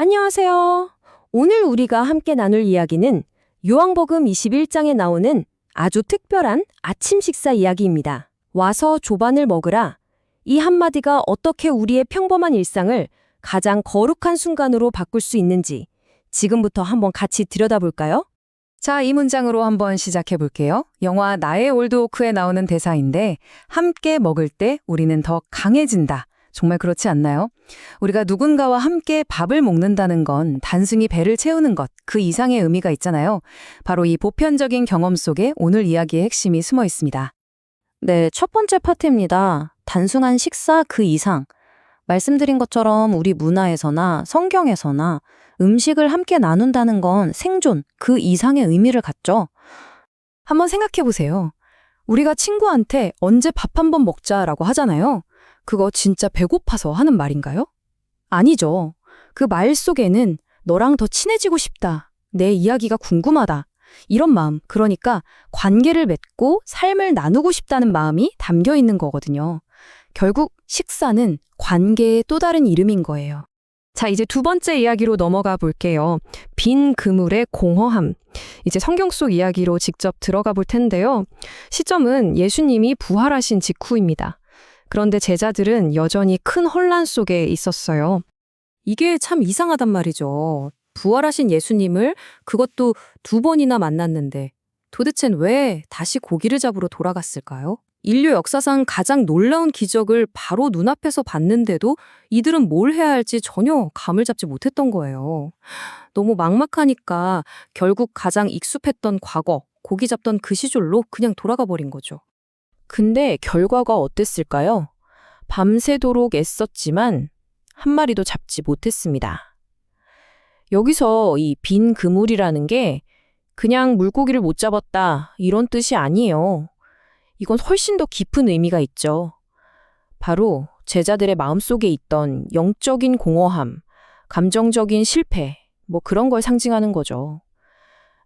안녕하세요. 오늘 우리가 함께 나눌 이야기는 요한복음 21장에 나오는 아주 특별한 아침 식사 이야기입니다. 와서 조반을 먹으라. 이 한마디가 어떻게 우리의 평범한 일상을 가장 거룩한 순간으로 바꿀 수 있는지 지금부터 한번 같이 들여다볼까요? 자, 이 문장으로 한번 시작해 볼게요. 영화 나의 올드 오크에 나오는 대사인데 함께 먹을 때 우리는 더 강해진다. 정말 그렇지 않나요? 우리가 누군가와 함께 밥을 먹는다는 건 단순히 배를 채우는 것, 그 이상의 의미가 있잖아요. 바로 이 보편적인 경험 속에 오늘 이야기의 핵심이 숨어 있습니다. 네, 첫 번째 파트입니다. 단순한 식사 그 이상. 말씀드린 것처럼 우리 문화에서나 성경에서나 음식을 함께 나눈다는 건 생존 그 이상의 의미를 갖죠. 한번 생각해 보세요. 우리가 친구한테 언제 밥 한번 먹자라고 하잖아요. 그거 진짜 배고파서 하는 말인가요? 아니죠. 그 말 속에는 너랑 더 친해지고 싶다. 내 이야기가 궁금하다. 이런 마음, 그러니까 관계를 맺고 삶을 나누고 싶다는 마음이 담겨 있는 거거든요. 결국 식사는 관계의 또 다른 이름인 거예요. 자, 이제 두 번째 이야기로 넘어가 볼게요. 빈 그물의 공허함. 이제 성경 속 이야기로 직접 들어가 볼 텐데요. 시점은 예수님이 부활하신 직후입니다. 그런데 제자들은 여전히 큰 혼란 속에 있었어요. 이게 참 이상하단 말이죠. 부활하신 예수님을 그것도 두 번이나 만났는데 도대체는 왜 다시 고기를 잡으러 돌아갔을까요? 인류 역사상 가장 놀라운 기적을 바로 눈앞에서 봤는데도 이들은 뭘 해야 할지 전혀 감을 잡지 못했던 거예요. 너무 막막하니까 결국 가장 익숙했던 과거, 고기 잡던 그 시절로 그냥 돌아가 버린 거죠. 근데 결과가 어땠을까요? 밤새도록 애썼지만 한 마리도 잡지 못했습니다. 여기서 이 빈 그물이라는 게 그냥 물고기를 못 잡았다 이런 뜻이 아니에요. 이건 훨씬 더 깊은 의미가 있죠. 바로 제자들의 마음속에 있던 영적인 공허함, 감정적인 실패, 그런 걸 상징하는 거죠.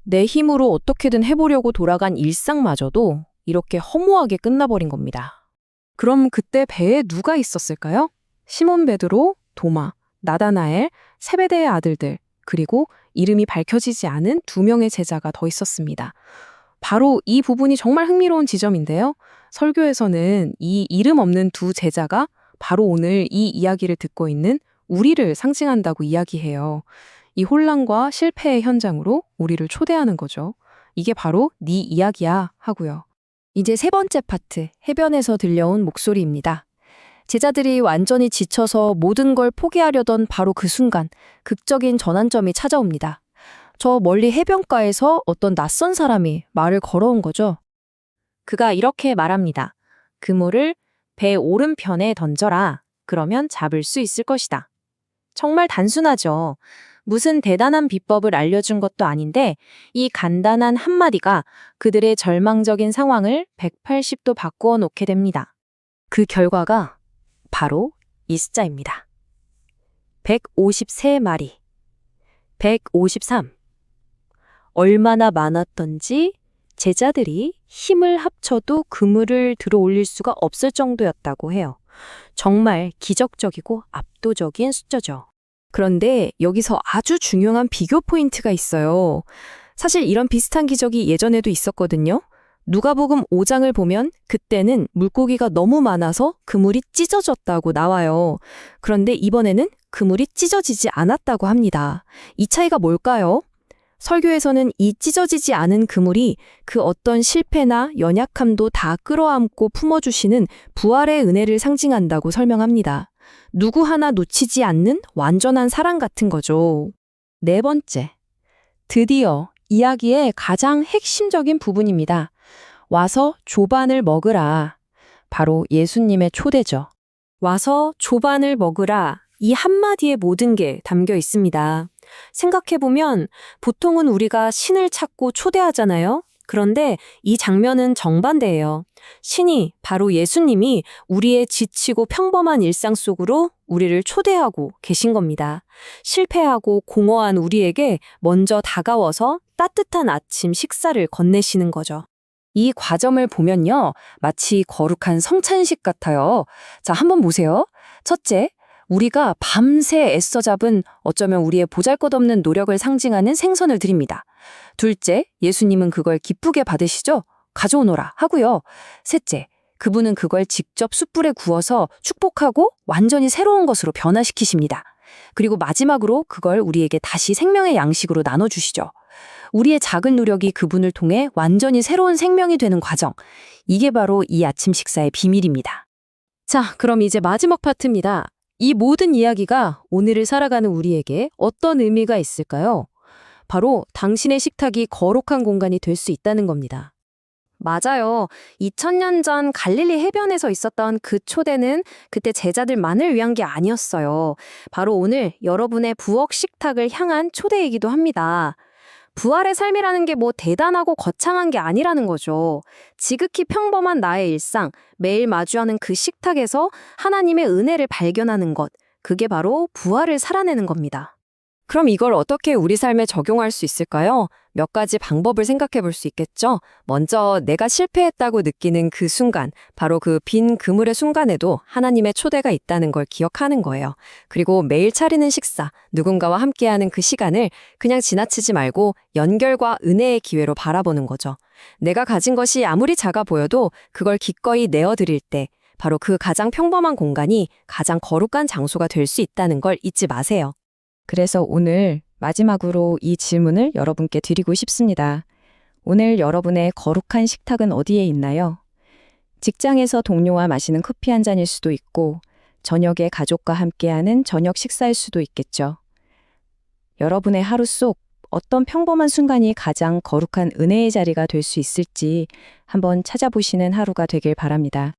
내 힘으로 어떻게든 해보려고 돌아간 일상마저도 이렇게 허무하게 끝나버린 겁니다. 그럼 그때 배에 누가 있었을까요? 시몬 베드로, 도마, 나다나엘, 세베대의 아들들, 그리고 이름이 밝혀지지 않은 두 명의 제자가 더 있었습니다. 바로 이 부분이 정말 흥미로운 지점인데요. 설교에서는 이 이름 없는 두 제자가 바로 오늘 이 이야기를 듣고 있는 우리를 상징한다고 이야기해요. 이 혼란과 실패의 현장으로 우리를 초대하는 거죠. 이게 바로 네 이야기야 하고요. 이제 세 번째 파트, 해변에서 들려온 목소리입니다. 제자들이 완전히 지쳐서 모든 걸 포기하려던 바로 그 순간, 극적인 전환점이 찾아옵니다. 저 멀리 해변가에서 어떤 낯선 사람이 말을 걸어온 거죠. 그가 이렇게 말합니다. 그물을 배 오른편에 던져라. 그러면 잡을 수 있을 것이다. 정말 단순하죠. 무슨 대단한 비법을 알려준 것도 아닌데 이 간단한 한마디가 그들의 절망적인 상황을 180도 바꾸어 놓게 됩니다. 그 결과가 바로 이 숫자입니다. 153마리, 153. 얼마나 많았던지 제자들이 힘을 합쳐도 그물을 들어 올릴 수가 없을 정도였다고 해요. 정말 기적적이고 압도적인 숫자죠. 그런데 여기서 아주 중요한 비교 포인트가 있어요. 사실 이런 비슷한 기적이 예전에도 있었거든요. 누가복음 5장을 보면 그때는 물고기가 너무 많아서 그물이 찢어졌다고 나와요. 그런데 이번에는 그물이 찢어지지 않았다고 합니다. 이 차이가 뭘까요? 설교에서는 이 찢어지지 않은 그물이 그 어떤 실패나 연약함도 다 끌어안고 품어주시는 부활의 은혜를 상징한다고 설명합니다. 누구 하나 놓치지 않는 완전한 사랑 같은 거죠. 네 번째, 드디어 이야기의 가장 핵심적인 부분입니다. 와서 조반을 먹으라. 바로 예수님의 초대죠. 와서 조반을 먹으라. 이 한마디에 모든 게 담겨 있습니다. 생각해보면 보통은 우리가 신을 찾고 초대하잖아요. 그런데 이 장면은 정반대예요. 신이 바로 예수님이 우리의 지치고 평범한 일상 속으로 우리를 초대하고 계신 겁니다. 실패하고 공허한 우리에게 먼저 다가와서 따뜻한 아침 식사를 건네시는 거죠. 이 과정을 보면요, 마치 거룩한 성찬식 같아요. 자, 한번 보세요. 첫째, 우리가 밤새 애써 잡은 어쩌면 우리의 보잘것없는 노력을 상징하는 생선을 드립니다. 둘째, 예수님은 그걸 기쁘게 받으시죠? 가져오너라 하고요. 셋째, 그분은 그걸 직접 숯불에 구워서 축복하고 완전히 새로운 것으로 변화시키십니다. 그리고 마지막으로 그걸 우리에게 다시 생명의 양식으로 나눠주시죠. 우리의 작은 노력이 그분을 통해 완전히 새로운 생명이 되는 과정. 이게 바로 이 아침 식사의 비밀입니다. 자, 그럼 이제 마지막 파트입니다. 이 모든 이야기가 오늘을 살아가는 우리에게 어떤 의미가 있을까요? 바로 당신의 식탁이 거룩한 공간이 될 수 있다는 겁니다. 맞아요. 2000년 전 갈릴리 해변에서 있었던 그 초대는 그때 제자들만을 위한 게 아니었어요. 바로 오늘 여러분의 부엌 식탁을 향한 초대이기도 합니다. 부활의 삶이라는 게 뭐 대단하고 거창한 게 아니라는 거죠. 지극히 평범한 나의 일상, 매일 마주하는 그 식탁에서 하나님의 은혜를 발견하는 것, 그게 바로 부활을 살아내는 겁니다. 그럼 이걸 어떻게 우리 삶에 적용할 수 있을까요? 몇 가지 방법을 생각해 볼 수 있겠죠? 먼저 내가 실패했다고 느끼는 그 순간, 바로 그 빈 그물의 순간에도 하나님의 초대가 있다는 걸 기억하는 거예요. 그리고 매일 차리는 식사, 누군가와 함께하는 그 시간을 그냥 지나치지 말고 연결과 은혜의 기회로 바라보는 거죠. 내가 가진 것이 아무리 작아 보여도 그걸 기꺼이 내어드릴 때, 바로 그 가장 평범한 공간이 가장 거룩한 장소가 될 수 있다는 걸 잊지 마세요. 그래서 오늘 마지막으로 이 질문을 여러분께 드리고 싶습니다. 오늘 여러분의 거룩한 식탁은 어디에 있나요? 직장에서 동료와 마시는 커피 한 잔일 수도 있고, 저녁에 가족과 함께하는 저녁 식사일 수도 있겠죠. 여러분의 하루 속 어떤 평범한 순간이 가장 거룩한 은혜의 자리가 될 수 있을지 한번 찾아보시는 하루가 되길 바랍니다.